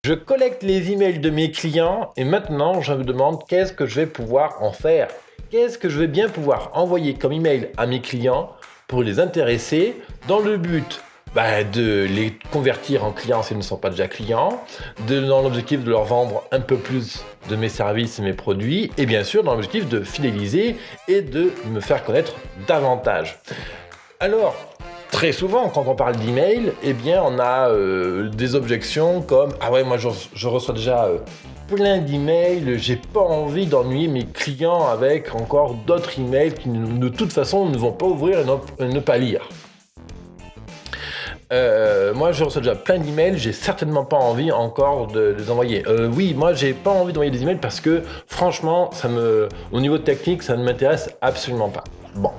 Je collecte les emails de mes clients et maintenant je me demande qu'est-ce que je vais pouvoir en faire. Qu'est-ce que je vais bien pouvoir envoyer comme email à mes clients pour les intéresser dans le but de les convertir en clients s'ils ne sont pas déjà clients, dans l'objectif de leur vendre un peu plus de mes services et mes produits et bien sûr dans l'objectif de fidéliser et de me faire connaître davantage. Alors, très souvent, quand on parle d'email, on a des objections comme « Ah ouais, moi je reçois déjà plein d'emails, j'ai pas envie d'ennuyer mes clients avec encore d'autres emails qui de toute façon ne vont pas ouvrir et ne pas lire. » Moi je reçois déjà plein d'emails, j'ai certainement pas envie encore de les envoyer. Oui, moi j'ai pas envie d'envoyer des emails parce que franchement, au niveau technique, ça ne m'intéresse absolument pas. Bon.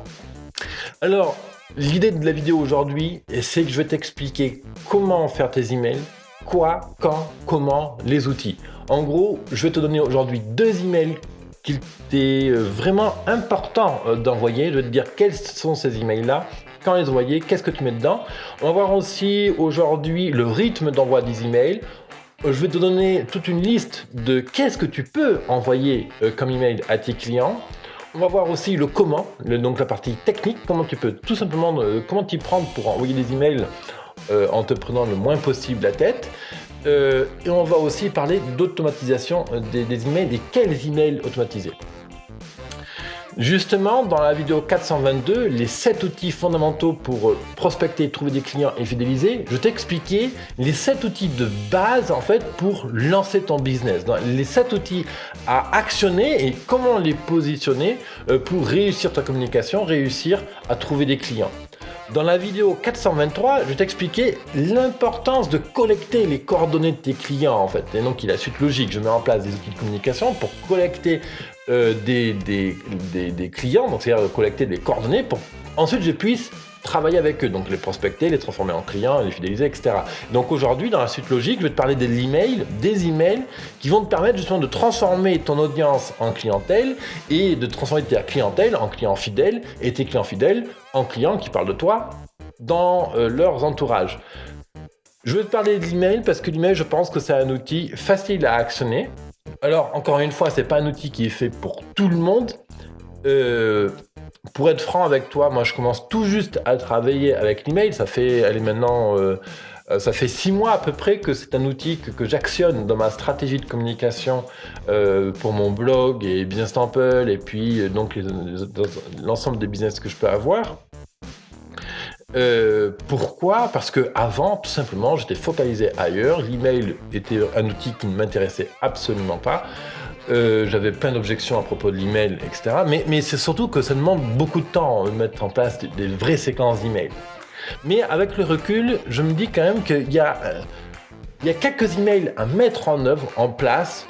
Alors, l'idée de la vidéo aujourd'hui, c'est que je vais t'expliquer comment faire tes emails, quoi, quand, comment, les outils. En gros, je vais te donner aujourd'hui 2 emails qu'il est vraiment important d'envoyer. Je vais te dire quels sont ces emails-là, quand les envoyer, qu'est-ce que tu mets dedans. On va voir aussi aujourd'hui le rythme d'envoi des emails. Je vais te donner toute une liste de qu'est-ce que tu peux envoyer comme email à tes clients. On va voir aussi le comment, donc la partie technique, comment tu peux tout simplement, comment t'y prendre pour envoyer des emails en te prenant le moins possible la tête. Et on va aussi parler d'automatisation des emails et quels emails automatiser. Justement, dans la vidéo 422, les 7 outils fondamentaux pour prospecter, trouver des clients et fidéliser, je t'ai expliqué les 7 outils de base en fait pour lancer ton business. Les 7 outils à actionner et comment les positionner pour réussir ta communication, réussir à trouver des clients. Dans la vidéo 423, je vais t'expliquer l'importance de collecter les coordonnées de tes clients en fait. Et donc, il y a la suite logique. Je mets en place des outils de communication pour collecter des clients, donc c'est-à-dire collecter des coordonnées pour ensuite je puisse travailler avec eux, donc les prospecter, les transformer en clients, les fidéliser, etc. Donc aujourd'hui, dans la suite logique, je vais te parler des emails qui vont te permettre justement de transformer ton audience en clientèle et de transformer ta clientèle en clients fidèles et tes clients fidèles en clients qui parlent de toi dans leurs entourages. Je vais te parler de l'email parce que l'email, je pense que c'est un outil facile à actionner. Alors, encore une fois, c'est pas un outil qui est fait pour tout le monde. Pour être franc avec toi, moi je commence tout juste à travailler avec l'email. Ça fait 6 mois à peu près que c'est un outil que j'actionne dans ma stratégie de communication pour mon blog et Business Temple et puis donc l'ensemble des business que je peux avoir. Pourquoi ? Parce que avant, tout simplement, j'étais focalisé ailleurs. L'email était un outil qui ne m'intéressait absolument pas. J'avais plein d'objections à propos de l'email, etc. Mais c'est surtout que ça demande beaucoup de temps de mettre en place des vraies séquences d'emails. Mais avec le recul, je me dis quand même qu'il y a quelques emails à mettre en œuvre, en place,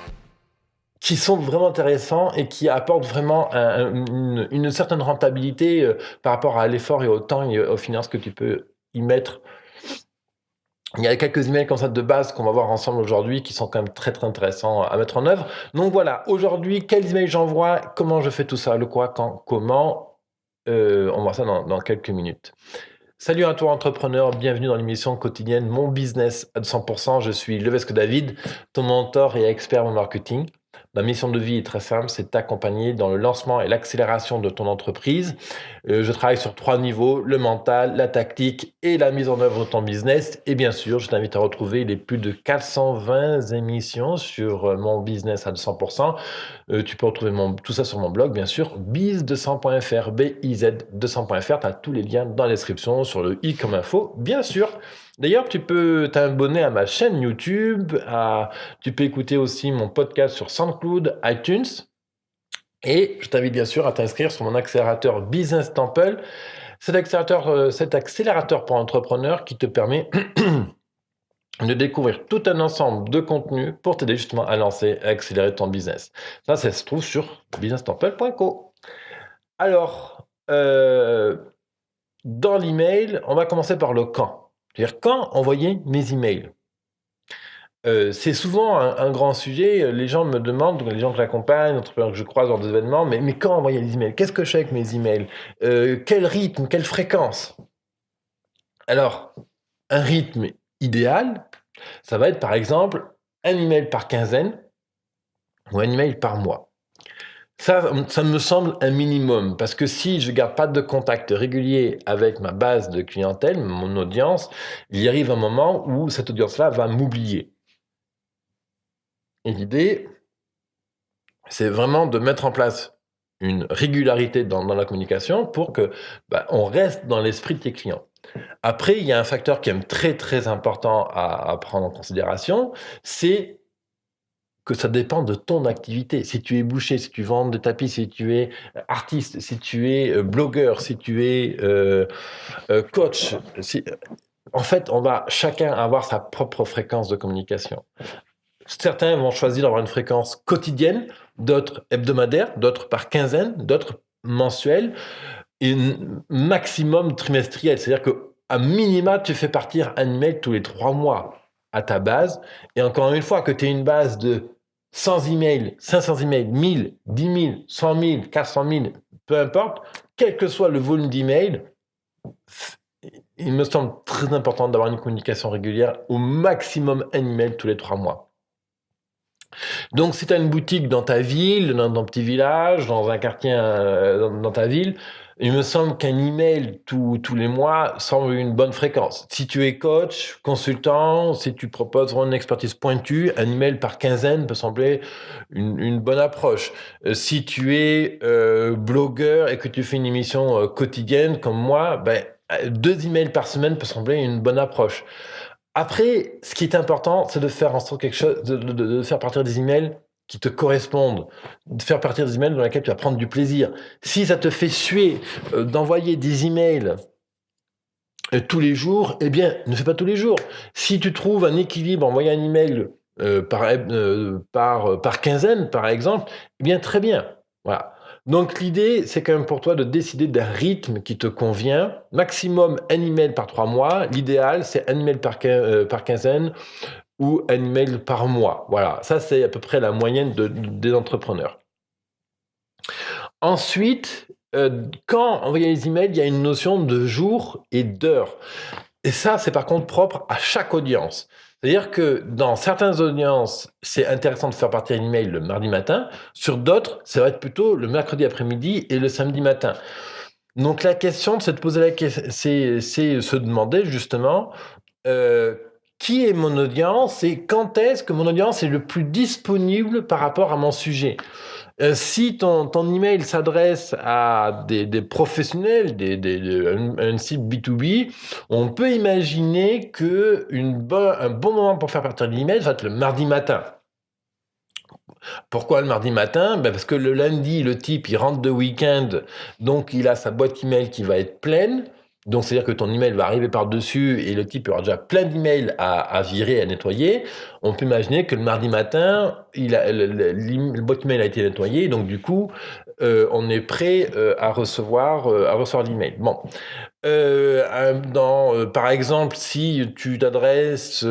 qui sont vraiment intéressants et qui apportent vraiment une certaine rentabilité par rapport à l'effort et au temps et aux finances que tu peux y mettre. Il y a quelques emails comme ça de base qu'on va voir ensemble aujourd'hui qui sont quand même très très intéressants à mettre en œuvre. Donc voilà, aujourd'hui, quels emails j'envoie, comment je fais tout ça, le quoi, quand, comment, on va voir ça dans quelques minutes. Salut à toi entrepreneur, bienvenue dans l'émission quotidienne Mon Business à 200%. Je suis Levesque David, ton mentor et expert en marketing. Ma mission de vie est très simple, c'est t'accompagner dans le lancement et l'accélération de ton entreprise. Je travaille sur 3 niveaux, le mental, la tactique et la mise en œuvre de ton business. Et bien sûr, je t'invite à retrouver les plus de 420 émissions sur mon business à 200%. Tu peux retrouver tout ça sur mon blog, bien sûr, biz200.fr, biz200.fr. Tu as tous les liens dans la description, sur le i comme info, bien sûr. D'ailleurs, tu peux t'abonner à ma chaîne YouTube, tu peux écouter aussi mon podcast sur SoundCloud, iTunes, et je t'invite bien sûr à t'inscrire sur mon accélérateur Business Temple. Cet accélérateur pour entrepreneurs qui te permet de découvrir tout un ensemble de contenus pour t'aider justement à lancer, à accélérer ton business. Ça se trouve sur businesstemple.co. Alors, dans l'email, on va commencer par le quand. C'est-à-dire quand envoyer mes emails. C'est souvent un grand sujet. Les gens me demandent, les gens que j'accompagne, les entrepreneurs que je croise dans des événements, mais quand envoyer les emails ? Qu'est-ce que je fais avec mes emails ? Quel rythme ? Quelle fréquence ? Alors, un rythme idéal, ça va être par exemple un email par quinzaine ou un email par mois. Ça me semble un minimum, parce que si je garde pas de contact régulier avec ma base de clientèle, mon audience, il y arrive un moment où cette audience-là va m'oublier. Et l'idée, c'est vraiment de mettre en place une régularité dans la communication pour que on reste dans l'esprit de tes clients. Après, il y a un facteur qui est très très important à prendre en considération, c'est que ça dépend de ton activité. Si tu es boucher, si tu vends des tapis, si tu es artiste, si tu es blogueur, si tu es coach, en fait, on va chacun avoir sa propre fréquence de communication. Certains vont choisir d'avoir une fréquence quotidienne, d'autres hebdomadaire, d'autres par quinzaine, d'autres mensuelle, et maximum trimestriel. C'est-à-dire qu'à minima, tu fais partir un email tous les 3 mois à ta base. Et encore une fois, que tu aies une base de 100 emails, 500 emails, 1000, 10 000, 100 000, 400 000, peu importe, quel que soit le volume d'emails, il me semble très important d'avoir une communication régulière, au maximum un email tous les 3 mois. Donc, si tu as une boutique dans ta ville, dans ton petit village, dans un quartier dans ta ville, il me semble qu'un email tous les mois semble une bonne fréquence. Si tu es coach, consultant, si tu proposes une expertise pointue, un email par quinzaine peut sembler une bonne approche. Si tu es blogueur et que tu fais une émission quotidienne comme moi, 2 emails par semaine peut sembler une bonne approche. Après, ce qui est important, c'est de faire en sorte quelque chose, de faire partir des emails qui te correspondent, de faire partir des emails dans lesquels tu vas prendre du plaisir. Si ça te fait suer d'envoyer des emails tous les jours, eh bien, ne fais pas tous les jours. Si tu trouves un équilibre, envoyer un email par quinzaine, par exemple, eh bien, très bien. Voilà. Donc, l'idée, c'est quand même pour toi de décider d'un rythme qui te convient. Maximum un email par 3 mois. L'idéal, c'est un email par quinzaine ou un email par mois. Voilà, ça, c'est à peu près la moyenne des entrepreneurs. Ensuite, quand envoyer les emails, il y a une notion de jour et d'heure. Et ça, c'est par contre propre à chaque audience. C'est-à-dire que dans certaines audiences, c'est intéressant de faire partir un email le mardi matin. Sur d'autres, ça va être plutôt le mercredi après-midi et le samedi matin. Donc la question, c'est de poser la question, c'est se demander justement qui est mon audience et quand est-ce que mon audience est le plus disponible par rapport à mon sujet. Si ton email s'adresse à des professionnels, un site B2B, on peut imaginer que un bon moment pour faire partir l'email va être le mardi matin. Pourquoi le mardi matin ? Parce que le lundi, le type, il rentre de week-end, donc il a sa boîte email qui va être pleine. Donc, c'est-à-dire que ton email va arriver par-dessus et le type aura déjà plein d'emails à virer, à nettoyer. On peut imaginer que le mardi matin, le boîte email a été nettoyé, donc du coup, on est prêt à recevoir l'email. Bon. Par exemple, si tu t'adresses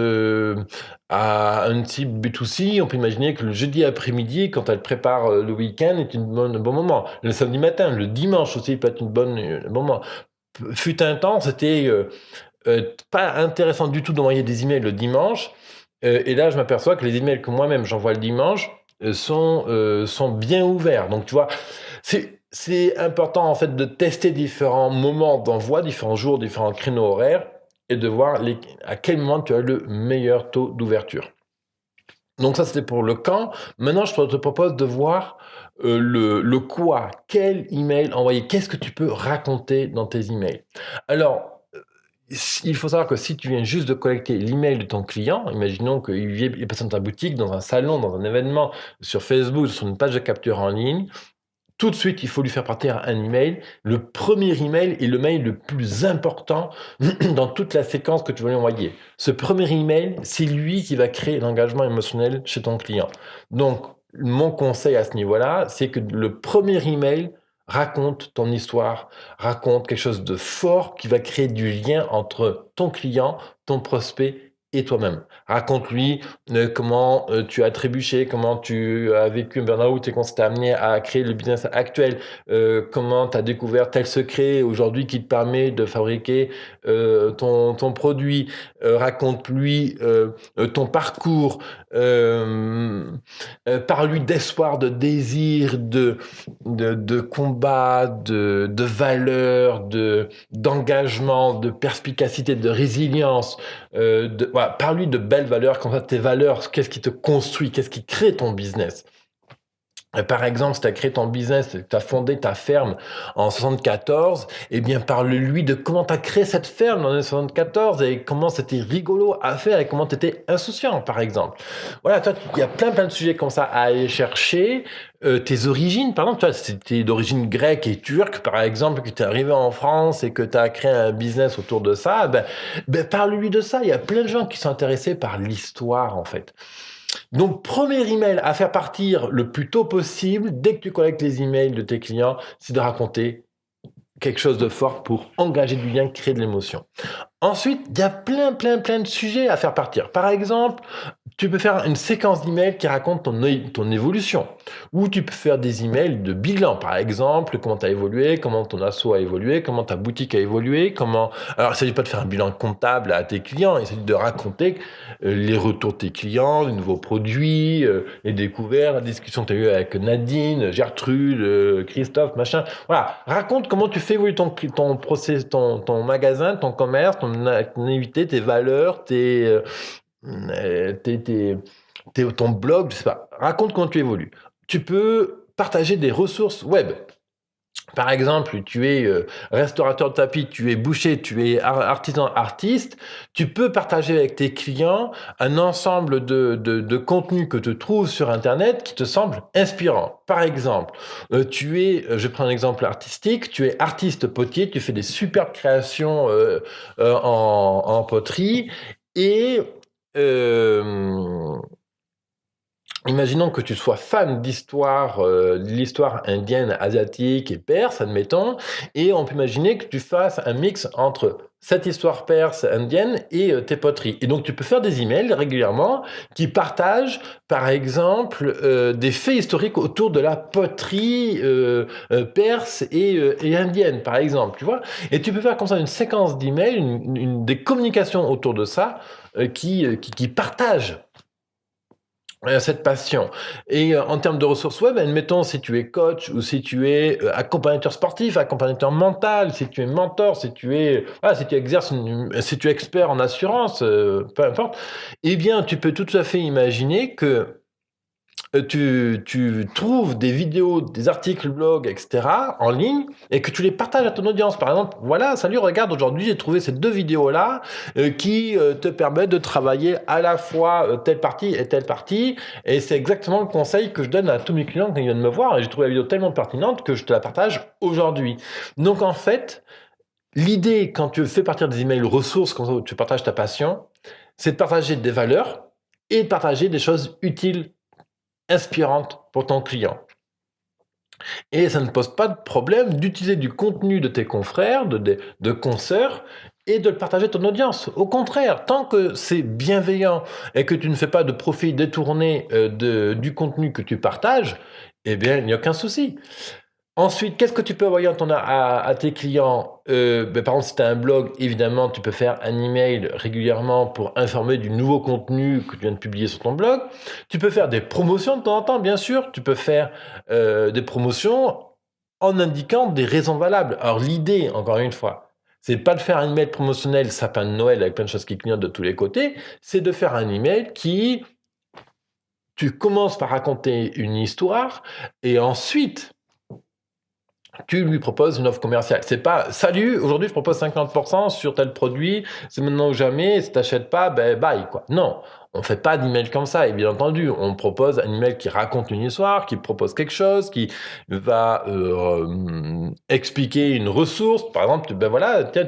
à un type B2C, on peut imaginer que le jeudi après-midi, quand elle prépare le week-end, est un bon moment. Le samedi matin, le dimanche aussi peut être un bon moment. Fut un temps, c'était pas intéressant du tout d'envoyer des emails le dimanche. Et là, je m'aperçois que les emails que moi-même j'envoie le dimanche sont bien ouverts. Donc, tu vois, c'est important en fait de tester différents moments d'envoi, différents jours, différents créneaux horaires et de voir à quel moment tu as le meilleur taux d'ouverture. Donc ça, c'était pour le quand. Maintenant, je te propose de voir le quoi. Quel email envoyer ? Qu'est-ce que tu peux raconter dans tes emails ? Alors, il faut savoir que si tu viens juste de collecter l'email de ton client, imaginons qu'il passe dans ta boutique, dans un salon, dans un événement, sur Facebook, sur une page de capture en ligne, tout de suite, il faut lui faire partir un email. Le premier email est le mail le plus important dans toute la séquence que tu vas lui envoyer. Ce premier email, c'est lui qui va créer l'engagement émotionnel chez ton client. Donc, mon conseil à ce niveau-là, c'est que le premier email raconte ton histoire, raconte quelque chose de fort qui va créer du lien entre ton client, ton prospect et toi-même. Raconte-lui comment tu as trébuché, comment tu as vécu un burn-out et qu'on s'est amené à créer le business actuel, comment tu as découvert tel secret aujourd'hui qui te permet de fabriquer ton produit. Raconte-lui ton parcours, parle-lui d'espoir, de désir, de combat, de valeur, d'engagement, de perspicacité, de résilience. Voilà, parle-lui de belles valeurs, comme ça, tes valeurs, qu'est-ce qui te construit, qu'est-ce qui crée ton business. Par exemple, si tu as créé ton business, tu as fondé ta ferme en 74, eh bien, parle-lui de comment tu as créé cette ferme en 74 et comment c'était rigolo à faire et comment tu étais insouciant, par exemple. Voilà, toi, il y a plein de sujets comme ça à aller chercher. Tes origines, par exemple, toi, si tu es d'origine grecque et turque, par exemple, que tu es arrivé en France et que tu as créé un business autour de ça, parle-lui de ça. Il y a plein de gens qui sont intéressés par l'histoire, en fait. Donc, premier email à faire partir le plus tôt possible, dès que tu collectes les emails de tes clients, c'est de raconter quelque chose de fort pour engager du lien, créer de l'émotion. Ensuite, il y a plein de sujets à faire partir. Par exemple, tu peux faire une séquence d'emails qui raconte ton évolution. Ou tu peux faire des emails de bilan, par exemple, comment tu as évolué, comment ton asso a évolué, comment ta boutique a évolué, comment... Alors, il ne s'agit pas de faire un bilan comptable à tes clients, il s'agit de raconter les retours de tes clients, les nouveaux produits, les découvertes, la discussion que tu as eue avec Nadine, Gertrude, Christophe, machin. Voilà, raconte comment tu fais évoluer ton magasin, ton commerce, ton activité, tes valeurs, ton blog, je sais pas. Raconte comment tu évolues. Tu peux partager des ressources web. Par exemple, tu es restaurateur de tapis, tu es boucher, tu es artisan artiste, tu peux partager avec tes clients un ensemble de contenus que tu trouves sur Internet qui te semblent inspirants. Par exemple, je prends un exemple artistique, tu es artiste potier, tu fais des superbes créations en poterie et... imaginons que tu sois fan d'histoire, de l'histoire indienne, asiatique et perse, admettons, et on peut imaginer que tu fasses un mix entre cette histoire perse, indienne et tes poteries. Et donc, tu peux faire des emails régulièrement qui partagent, par exemple, des faits historiques autour de la poterie perse et indienne, par exemple, tu vois. Et tu peux faire comme ça une séquence d'emails, des communications autour de ça qui partagent cette passion. Et en termes de ressources web, admettons si tu es coach ou si tu es accompagnateur sportif, accompagnateur mental, si tu es mentor, si tu exerces, si tu es expert en assurance, peu importe, eh bien tu peux tout à fait imaginer que tu trouves des vidéos, des articles blog, etc. en ligne et que tu les partages à ton audience. Par exemple, voilà, salut, regarde, aujourd'hui j'ai trouvé ces 2 vidéos-là qui te permettent de travailler à la fois telle partie et telle partie. Et c'est exactement le conseil que je donne à tous mes clients quand ils viennent me voir. Et j'ai trouvé la vidéo tellement pertinente que je te la partage aujourd'hui. Donc en fait, l'idée quand tu fais partir des emails ressources, comme ça, où tu partages ta passion, c'est de partager des valeurs et de partager des choses utiles, inspirante pour ton client. Et ça ne pose pas de problème d'utiliser du contenu de tes confrères, de consoeurs, et de le partager à ton audience. Au contraire, tant que c'est bienveillant et que tu ne fais pas de profit détourné du contenu que tu partages, eh bien, il n'y a aucun souci. Ensuite, qu'est-ce que tu peux envoyer à tes clients? Par exemple, si tu as un blog, évidemment, tu peux faire un email régulièrement pour informer du nouveau contenu que tu viens de publier sur ton blog. Tu peux faire des promotions de temps en temps, bien sûr. Tu peux faire des promotions en indiquant des raisons valables. Alors, l'idée, encore une fois, c'est pas de faire un email promotionnel sapin de Noël avec plein de choses qui clignotent de tous les côtés. C'est de faire un email qui... Tu commences par raconter une histoire et ensuite... tu lui proposes une offre commerciale. C'est pas « Salut, aujourd'hui je propose 50% sur tel produit, c'est maintenant ou jamais, si t'achètes pas, bye » quoi. Non, on fait pas d'email comme ça, et bien entendu, on propose un email qui raconte une histoire, qui propose quelque chose, qui va expliquer une ressource. Par exemple,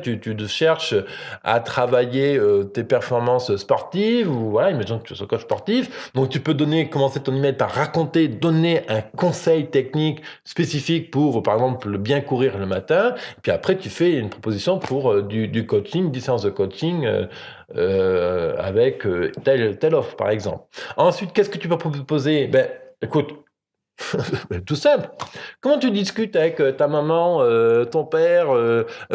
tu cherches à travailler tes performances sportives, ou voilà, imaginons que tu sois coach sportif, donc tu peux commencer ton email par donner un conseil technique spécifique pour, par exemple, bien courir le matin, puis après tu fais une proposition pour du coaching, 10 séances de coaching avec telle offre, par exemple. Ensuite, qu'est-ce que tu peux proposer? Ben, écoute, tout simple. Comment tu discutes avec ta maman, ton père,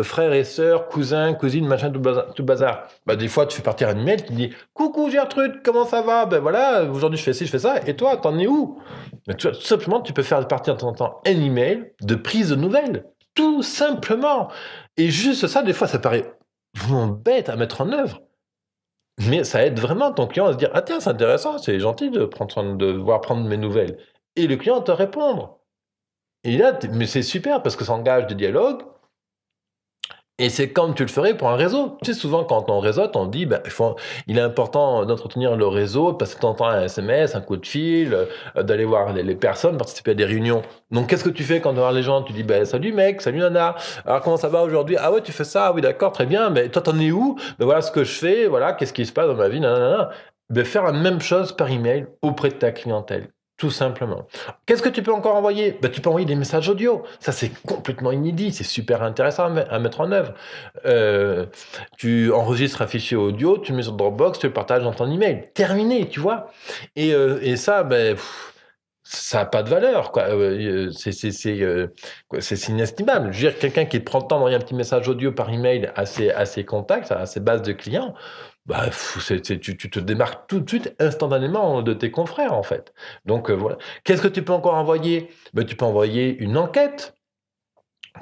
frères et sœurs, cousins, cousines, machin, tout bazar? Bah, des fois, tu fais partir un email qui dit coucou Gertrude, comment ça va? Ben voilà, aujourd'hui je fais ci, je fais ça, et toi, t'en es où? Mais tout simplement, tu peux faire partir de temps en temps un email de prise de nouvelles. Tout simplement. Et juste ça, des fois, ça paraît vraiment bête à mettre en œuvre. Mais ça aide vraiment ton client à se dire ah tiens, c'est intéressant, c'est gentil de prendre soin de voir prendre mes nouvelles. Et le client te répondre. Et là, mais c'est super parce que ça engage des dialogues. Et c'est comme tu le ferais pour un réseau. Tu sais, souvent, quand on réseaute, on dit ben, il est important d'entretenir le réseau, passer ton temps un SMS, un coup de fil, d'aller voir les personnes, participer à des réunions. Donc, qu'est-ce que tu fais quand tu vois les gens? Tu dis ben, salut mec, salut nana, alors comment ça va aujourd'hui? Ah ouais, tu fais ça? Ah oui, d'accord, très bien, mais toi, t'en es où? Ben voilà ce que je fais, voilà, qu'est-ce qui se passe dans ma vie, nanana. Ben, faire la même chose par email auprès de ta clientèle. Tout simplement. Qu'est-ce que tu peux encore envoyer? Ben, tu peux envoyer des messages audio. Ça, c'est complètement inédit. C'est super intéressant à mettre en œuvre. Tu enregistres un fichier audio, tu le mets sur Dropbox, tu le partages dans ton email. Terminé, tu vois. Et ça, ben, ça n'a pas de valeur, quoi. C'est inestimable. Je veux dire, quelqu'un qui prend le temps d'envoyer un petit message audio par email à ses contacts, à ses bases de clients, bah, tu te démarques tout de suite, instantanément, de tes confrères, en fait. Donc, voilà. Qu'est-ce que tu peux encore envoyer? Ben, tu peux envoyer une enquête.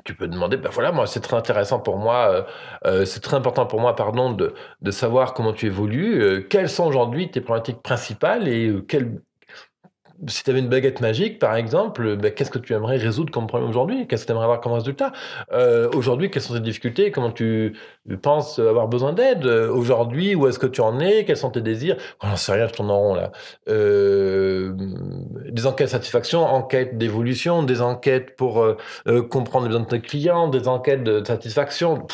Tu peux demander, ben voilà, moi, c'est très intéressant pour moi, c'est très important pour moi, pardon, de savoir comment tu évolues, quelles sont aujourd'hui tes problématiques principales et si tu avais une baguette magique, par exemple, ben, qu'est-ce que tu aimerais résoudre comme problème aujourd'hui? Qu'est-ce que tu aimerais avoir comme résultat? Aujourd'hui, quelles sont tes difficultés? Comment tu penses avoir besoin d'aide? Aujourd'hui, où est-ce que tu en es? Quels sont tes désirs? Oh, j'en sais rien, je tourne en rond là. Des enquêtes de satisfaction, enquêtes d'évolution, des enquêtes pour comprendre les besoins de tes clients, des enquêtes de satisfaction.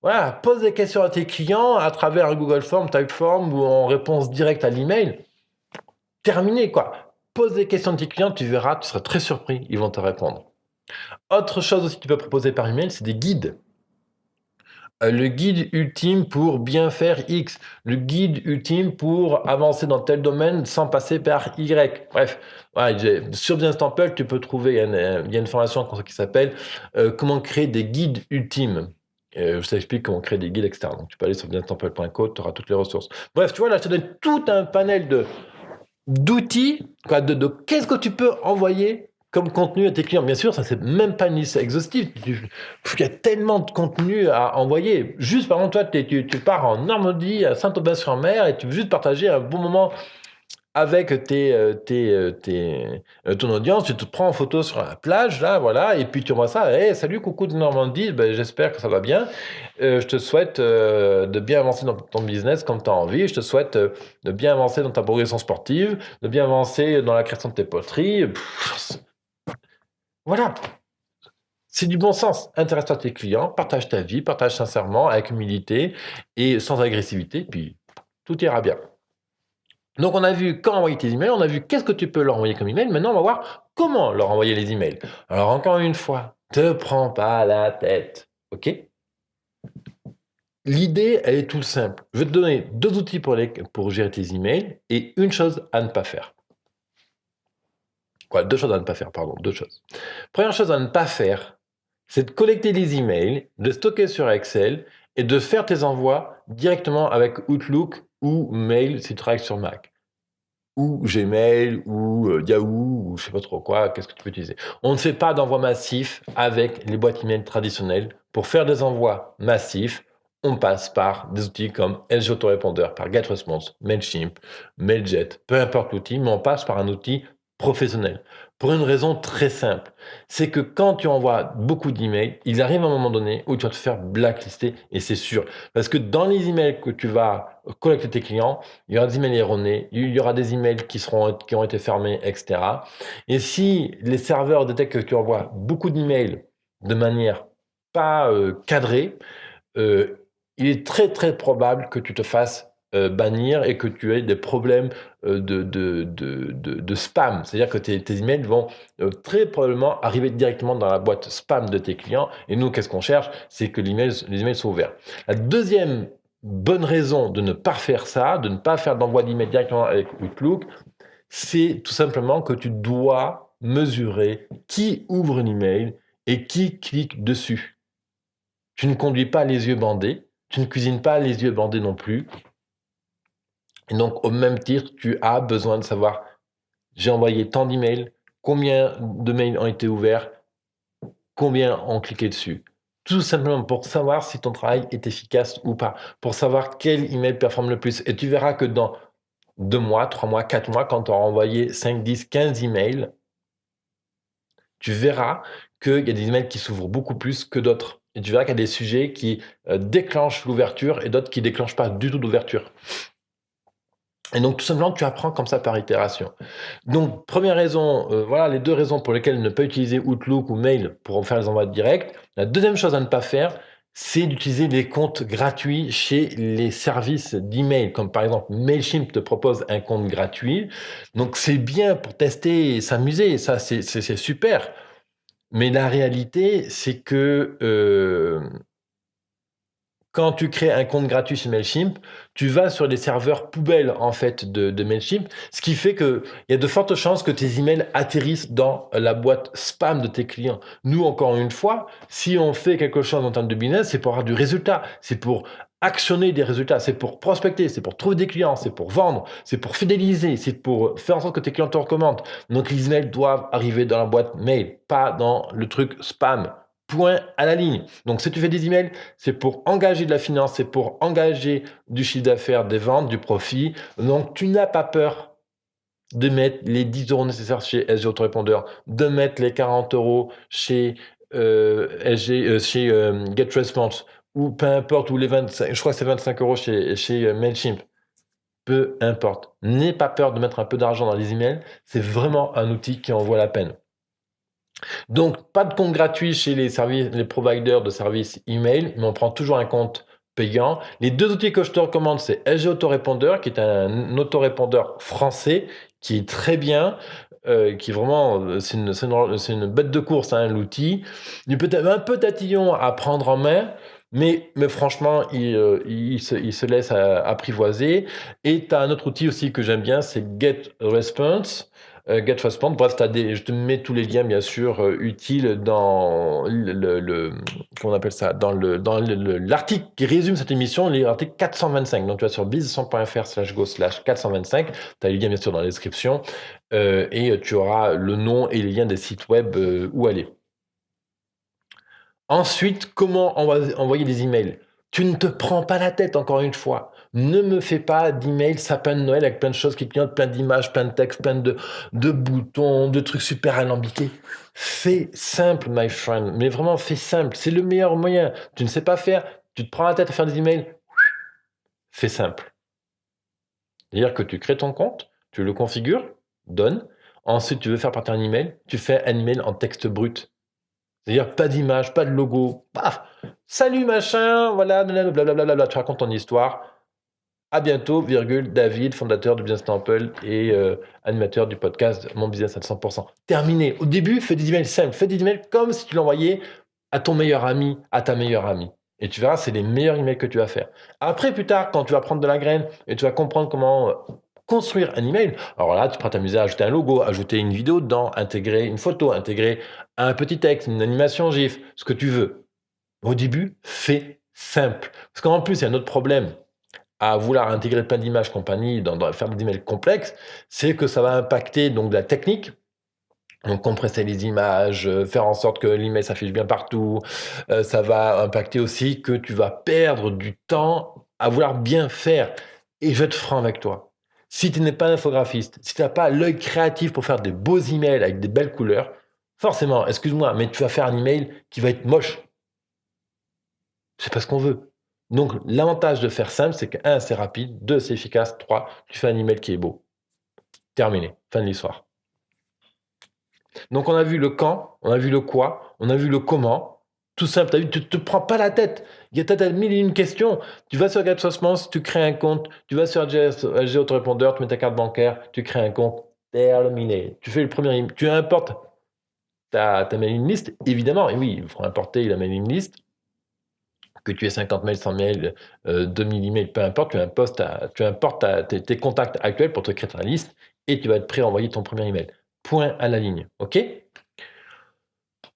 Voilà, pose des questions à tes clients à travers un Google Form, Typeform ou en réponse directe à l'email. Terminé, quoi. Pose des questions de tes clients, tu verras, tu seras très surpris, ils vont te répondre. Autre chose aussi que tu peux proposer par email, c'est des guides. Le guide ultime pour bien faire X, le guide ultime pour avancer dans tel domaine sans passer par Y. Bref, voilà, sur Business Temple, tu peux trouver, il y a une formation qui s'appelle comment créer des guides ultimes. Je t'explique comment créer des guides, etc. Donc tu peux aller sur businesstemple.co, tu auras toutes les ressources. Bref, tu vois, là, je te donne tout un panel d'outils, quoi, de qu'est-ce que tu peux envoyer comme contenu à tes clients. Bien sûr, ça c'est même pas une liste exhaustive. Il y a tellement de contenu à envoyer. Juste, par exemple, toi, tu pars en Normandie, à Saint-Aubin-sur-Mer, et tu veux juste partager un bon moment avec ton audience, tu te prends en photo sur la plage, là, voilà, et puis tu envoies ça, hey, salut, coucou de Normandie, ben, j'espère que ça va bien, je te souhaite de bien avancer dans ton business comme tu as envie, je te souhaite de bien avancer dans ta progression sportive, de bien avancer dans la création de tes poteries, voilà, c'est du bon sens, intéresse-toi à tes clients, partage ta vie, partage sincèrement, avec humilité et sans agressivité, puis tout ira bien. Donc, on a vu quand envoyer tes emails, on a vu qu'est-ce que tu peux leur envoyer comme email. Maintenant, on va voir comment leur envoyer les emails. Alors, encore une fois, te prends pas la tête, ok? L'idée, elle est toute simple. Je vais te donner 2 outils pour gérer tes emails et une chose à ne pas faire. Quoi, 2 choses à ne pas faire, pardon, 2 choses. Première chose à ne pas faire, c'est de collecter les emails, de stocker sur Excel et de faire tes envois directement avec Outlook ou Mail si tu travailles sur Mac. Ou Gmail, ou Yahoo, ou je sais pas trop quoi, qu'est-ce que tu peux utiliser. On ne fait pas d'envoi massif avec les boîtes email traditionnelles. Pour faire des envois massifs, on passe par des outils comme LG Autorépondeur, par GetResponse, Mailchimp, Mailjet, peu importe l'outil, mais on passe par un outil professionnel. Pour une raison très simple, c'est que quand tu envoies beaucoup d'emails, il arrive un moment donné où tu vas te faire blacklister, et c'est sûr. Parce que dans les emails que tu vas collecter tes clients, il y aura des emails erronés, il y aura des emails qui ont été fermés, etc. Et si les serveurs détectent que tu envoies beaucoup d'emails de manière pas cadrée, il est très très probable que tu te fasses bannir et que tu aies des problèmes de spam. C'est-à-dire que tes emails vont très probablement arriver directement dans la boîte spam de tes clients. Et nous, qu'est-ce qu'on cherche? C'est que les emails soient ouverts. La deuxième bonne raison de ne pas faire ça, de ne pas faire d'envoi d'email directement avec Outlook, c'est tout simplement que tu dois mesurer qui ouvre un email et qui clique dessus. Tu ne conduis pas les yeux bandés, tu ne cuisines pas les yeux bandés non plus. Et donc, au même titre, tu as besoin de savoir, j'ai envoyé tant d'emails, combien de mails ont été ouverts, combien ont cliqué dessus. Tout simplement pour savoir si ton travail est efficace ou pas, pour savoir quel email performe le plus. Et tu verras que dans 2 mois, 3 mois, 4 mois, quand tu auras envoyé 5, 10, 15 emails, tu verras qu'il y a des emails qui s'ouvrent beaucoup plus que d'autres. Et tu verras qu'il y a des sujets qui déclenchent l'ouverture et d'autres qui ne déclenchent pas du tout d'ouverture. Et donc, tout simplement, tu apprends comme ça par itération. Donc, première raison, voilà les 2 raisons pour lesquelles ne pas utiliser Outlook ou Mail pour faire les envois directs. La deuxième chose à ne pas faire, c'est d'utiliser des comptes gratuits chez les services d'email, comme par exemple Mailchimp te propose un compte gratuit. Donc, c'est bien pour tester et s'amuser, ça, c'est super. Mais la réalité, c'est que quand tu crées un compte gratuit chez Mailchimp, tu vas sur les serveurs poubelles en fait de Mailchimp, ce qui fait qu'il y a de fortes chances que tes emails atterrissent dans la boîte spam de tes clients. Nous, encore une fois, si on fait quelque chose en termes de business, c'est pour avoir du résultat, c'est pour actionner des résultats, c'est pour prospecter, c'est pour trouver des clients, c'est pour vendre, c'est pour fidéliser, c'est pour faire en sorte que tes clients te recommandent. Donc les emails doivent arriver dans la boîte mail, pas dans le truc spam. Point à la ligne. Donc, si tu fais des emails, c'est pour engager de la finance, c'est pour engager du chiffre d'affaires, des ventes, du profit. Donc, tu n'as pas peur de mettre les 10 euros nécessaires chez SG Autorépondeur, de mettre les 40 euros chez GetResponse, ou peu importe, ou les 25, je crois que c'est 25 euros chez Mailchimp. Peu importe. N'aie pas peur de mettre un peu d'argent dans les emails. C'est vraiment un outil qui en vaut la peine. Donc, pas de compte gratuit chez les providers de services email, mais on prend toujours un compte payant. Les 2 outils que je te recommande, c'est SG Autorépondeur, qui est un autorépondeur français, qui est très bien, qui vraiment, c'est une bête de course, hein, l'outil. Il est peut-être un peu tatillon à prendre en main, mais franchement, il se laisse apprivoiser. Et tu as un autre outil aussi que j'aime bien, c'est GetResponse. GetResponse, bref, je te mets tous les liens, bien sûr, utiles dans comment on appelle ça, dans l'article qui résume cette émission, l'article 425. Donc, tu vas sur business100.fr/go/425. Tu as les liens, bien sûr, dans la description. Et tu auras le nom et les liens des sites web où aller. Ensuite, comment envoyer des emails? Tu ne te prends pas la tête, encore une fois. Ne me fais pas d'emails sapin de Noël avec plein de choses qui clignotent, plein d'images, plein de textes, plein de boutons, de trucs super alambiqués. Fais simple, my friend. Mais vraiment, fais simple. C'est le meilleur moyen. Tu ne sais pas faire, tu te prends la tête à faire des emails. Fais simple. C'est-à-dire que tu crées ton compte, tu le configures, donne. Ensuite, tu veux faire partir un email, tu fais un email en texte brut. C'est-à-dire pas d'image, pas de logo. Paf. Salut machin, voilà, blablabla, tu racontes ton histoire. À bientôt, virgule, David, fondateur de Business Temple et animateur du podcast Mon Business à 100%. Terminé. Au début, fais des emails simples. Fais des emails comme si tu l'envoyais à ton meilleur ami, à ta meilleure amie. Et tu verras, c'est les meilleurs emails que tu vas faire. Après, plus tard, quand tu vas prendre de la graine et tu vas comprendre comment construire un email, alors là, tu pourras t'amuser à ajouter un logo, ajouter une vidéo dedans, intégrer une photo, intégrer un petit texte, une animation GIF, ce que tu veux. Au début, fais simple. Parce qu'en plus, il y a un autre problème à vouloir intégrer plein d'images compagnie, faire des emails complexes, c'est que ça va impacter donc de la technique. Donc compresser les images, faire en sorte que l'email s'affiche bien partout. Ça va impacter aussi que tu vas perdre du temps à vouloir bien faire. Et je vais être franc avec toi. Si tu n'es pas un infographiste, si tu n'as pas l'œil créatif pour faire des beaux emails avec des belles couleurs, forcément, excuse-moi, mais tu vas faire un email qui va être moche. C'est pas ce qu'on veut. Donc, l'avantage de faire simple, c'est que 1, c'est rapide, 2, c'est efficace, 3, tu fais un email qui est beau. Terminé. Fin de l'histoire. Donc, on a vu le quand, on a vu le quoi, on a vu le comment. Tout simple, tu as vu, tu ne te prends pas la tête. Il y a peut-être 1001 questions. Tu vas sur GetResponse, tu crées un compte. Tu vas sur SG Autorépondeur, tu mets ta carte bancaire, tu crées un compte. Terminé. Tu fais le premier email. Tu importes ta mailing list, évidemment. Et oui, il faut importer la mailing list. que tu aies 50 mails, 100 mails, 2000 emails, peu importe, tu importes tes contacts actuels pour te créer ta liste et tu vas être prêt à envoyer ton premier email. Point à la ligne, ok?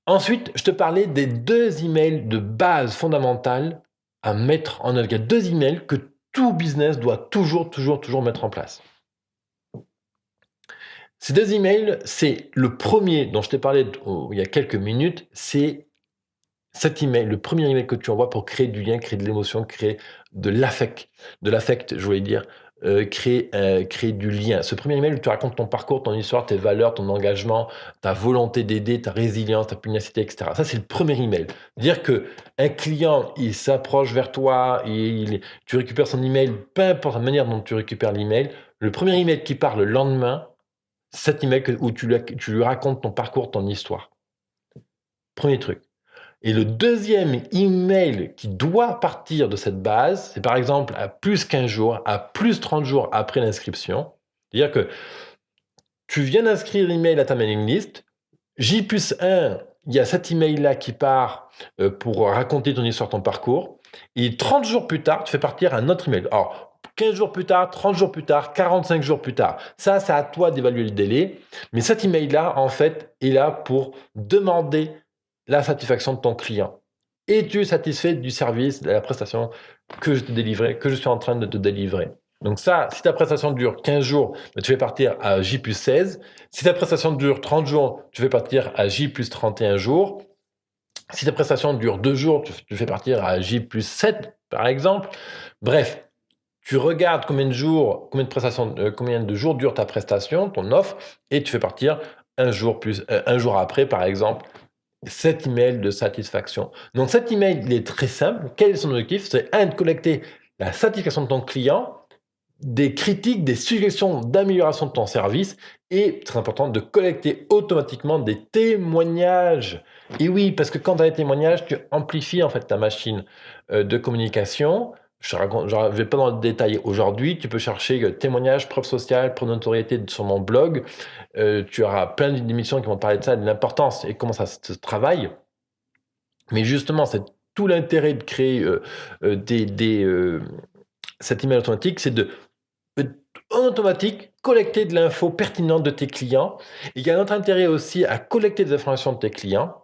Ensuite, je te parlais des 2 emails de base fondamentales à mettre en œuvre. Il y a 2 emails que tout business doit toujours mettre en place. Ces 2 emails, c'est le premier dont je t'ai parlé il y a quelques minutes, c'est cet email, le premier email que tu envoies pour créer du lien, créer de l'émotion, créer de l'affect, je voulais dire, créer du lien. Ce premier email où tu racontes ton parcours, ton histoire, tes valeurs, ton engagement, ta volonté d'aider, ta résilience, ta pugnacité, etc. Ça, c'est le premier email. Dire que un client, il s'approche vers toi, tu récupères son email, peu importe la manière dont tu récupères l'email, le premier email qui part le lendemain, cet email où tu lui racontes ton parcours, ton histoire. Premier truc. Et le deuxième email qui doit partir de cette base, c'est par exemple à plus 15 jours, à plus 30 jours après l'inscription. C'est-à-dire que tu viens d'inscrire l'email à ta mailing list, J+1, il y a cet email-là qui part pour raconter ton histoire, ton parcours, et 30 jours plus tard, tu fais partir un autre email. Alors, 15 jours plus tard, 30 jours plus tard, 45 jours plus tard. Ça, c'est à toi d'évaluer le délai. Mais cet email-là, en fait, est là pour demander la satisfaction de ton client. Es-tu satisfait du service, de la prestation que je t'ai délivré, que je suis en train de te délivrer? Donc ça, si ta prestation dure 15 jours, tu fais partir à J+16. Si ta prestation dure 30 jours, tu fais partir à J+31 jours. Si ta prestation dure 2 jours, tu fais partir à J+7, par exemple. Bref, tu regardes combien de jours dure ta prestation, ton offre, et tu fais partir un jour après, par exemple, cet email de satisfaction. Donc cet email, il est très simple. Quel est son objectif? C'est de collecter la satisfaction de ton client, des critiques, des suggestions d'amélioration de ton service et, très important, de collecter automatiquement des témoignages. Et oui, parce que quand tu as des témoignages, tu amplifies en fait ta machine de communication. Je ne vais pas dans le détail aujourd'hui. Tu peux chercher témoignages, preuves sociales, preuves de notoriété sur mon blog. Tu auras plein d'émissions qui vont parler de ça, de l'importance et comment ça se travaille. Mais justement, c'est tout l'intérêt de créer cet email automatique, c'est en automatique, collecter de l'info pertinente de tes clients. Et il y a un autre intérêt aussi à collecter des informations de tes clients,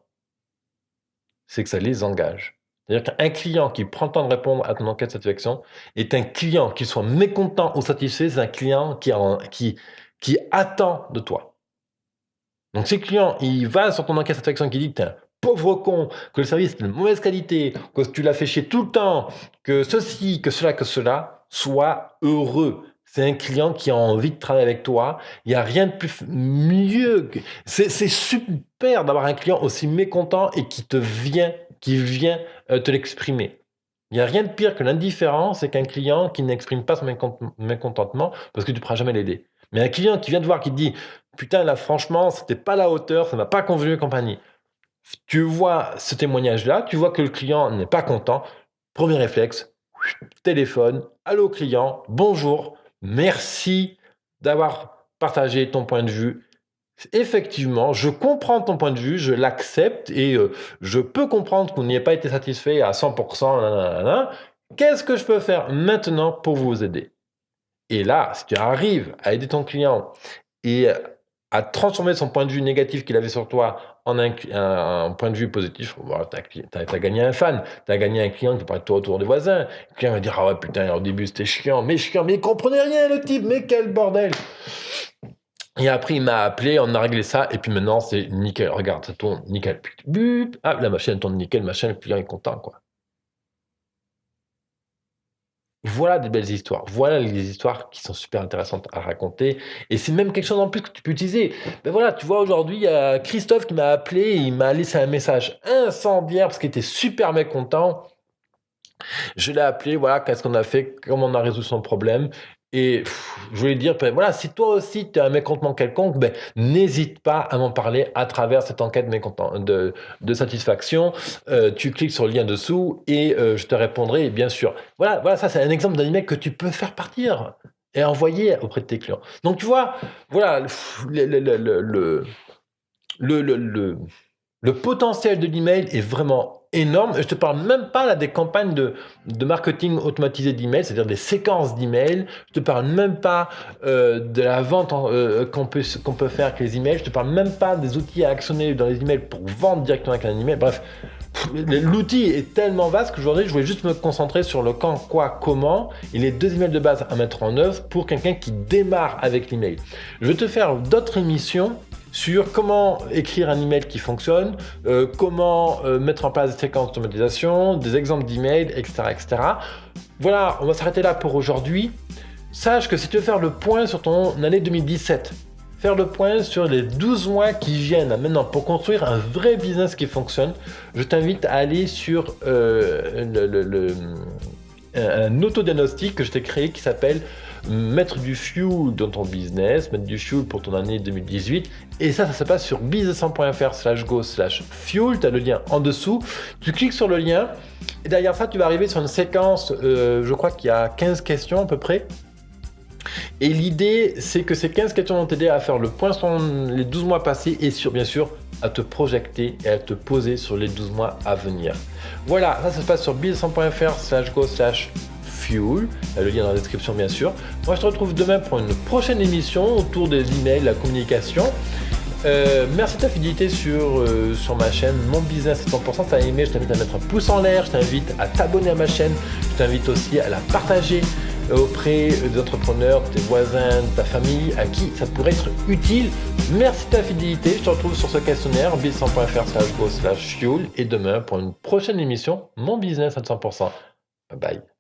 c'est que ça les engage. C'est-à-dire qu'un client qui prend le temps de répondre à ton enquête de satisfaction est un client qui soit mécontent ou satisfait, c'est un client qui attend de toi. Donc si le client, il va sur ton enquête de satisfaction qui dit que tu es un pauvre con, que le service est de mauvaise qualité, que tu l'as fait chier tout le temps, que ceci, que cela, sois heureux. C'est un client qui a envie de travailler avec toi. Il n'y a rien de mieux. C'est super d'avoir un client aussi mécontent et qui vient te l'exprimer. Il n'y a rien de pire que l'indifférence et qu'un client qui n'exprime pas son mécontentement parce que tu ne pourras jamais l'aider. Mais un client qui vient te voir, qui te dit « Putain, là, franchement, c'était pas à la hauteur, ça m'a pas convenu et compagnie. » Tu vois ce témoignage-là, tu vois que le client n'est pas content. Premier réflexe, téléphone, allô client, bonjour, merci d'avoir partagé ton point de vue. Effectivement, je comprends ton point de vue, je l'accepte et je peux comprendre que vous n'ayez pas été satisfait à 100%. Nanana. Qu'est-ce que je peux faire maintenant pour vous aider? Et là, si tu arrives à aider ton client et à transformer son point de vue négatif qu'il avait sur toi en un point de vue positif, voilà, tu as gagné un fan, tu as gagné un client qui parle de toi autour des voisins. Le client va dire « Ah ouais, putain, au début c'était chiant, mais il comprenait rien le type, mais quel bordel !» Et après, il m'a appelé, on a réglé ça, et puis maintenant, c'est nickel. Regarde, ça tourne nickel. Ah, la machine tourne nickel, machin, le client est content, quoi. Voilà des belles histoires. Voilà les histoires qui sont super intéressantes à raconter. Et c'est même quelque chose en plus que tu peux utiliser. Ben voilà, tu vois, aujourd'hui, il y a Christophe qui m'a appelé et il m'a laissé un message incendiaire parce qu'il était super mécontent. Je l'ai appelé, voilà, qu'est-ce qu'on a fait, comment on a résolu son problème. Et je voulais dire, ben voilà, si toi aussi tu as un mécontentement quelconque, ben, n'hésite pas à m'en parler à travers cette enquête de satisfaction. Tu cliques sur le lien dessous et je te répondrai, bien sûr. Voilà, ça c'est un exemple d'un email que tu peux faire partir et envoyer auprès de tes clients. Donc tu vois, voilà, le potentiel de l'email est vraiment énorme. Je te parle même pas là des campagnes de marketing automatisé d'email, c'est-à-dire des séquences d'emails. Je te parle même pas de la vente qu'on peut faire avec les emails. Je te parle même pas des outils à actionner dans les emails pour vendre directement avec un email. Bref, l'outil est tellement vaste qu'aujourd'hui, je voulais juste me concentrer sur le quand, quoi, comment et les 2 emails de base à mettre en œuvre pour quelqu'un qui démarre avec l'email. Je vais te faire d'autres émissions sur comment écrire un email qui fonctionne, comment mettre en place des séquences d'automatisation, des exemples d'emails, etc., etc. Voilà, on va s'arrêter là pour aujourd'hui. Sache que si tu veux faire le point sur ton année 2017, faire le point sur les 12 mois qui viennent maintenant pour construire un vrai business qui fonctionne, je t'invite à aller sur un autodiagnostic que je t'ai créé qui s'appelle mettre du fuel dans ton business, mettre du fuel pour ton année 2018. Et ça se passe sur business100.fr/go/fuel. Tu as le lien en dessous. Tu cliques sur le lien et derrière ça, tu vas arriver sur une séquence, je crois qu'il y a 15 questions à peu près. Et l'idée, c'est que ces 15 questions vont t'aider à faire le point sur les 12 mois passés et bien sûr, à te projeter et à te poser sur les 12 mois à venir. Voilà, ça se passe sur business100.fr/go/fuel. Le lien dans la description, bien sûr. Moi, je te retrouve demain pour une prochaine émission autour des emails, la communication. Merci de ta fidélité sur ma chaîne Mon Business à 100%. Si tu as aimé, je t'invite à mettre un pouce en l'air, je t'invite à t'abonner à ma chaîne, je t'invite aussi à la partager auprès des entrepreneurs, de tes voisins, de ta famille, à qui ça pourrait être utile. Merci de ta fidélité, je te retrouve sur ce questionnaire business100.fr/go/fuel et demain pour une prochaine émission Mon Business à 100%. Bye bye.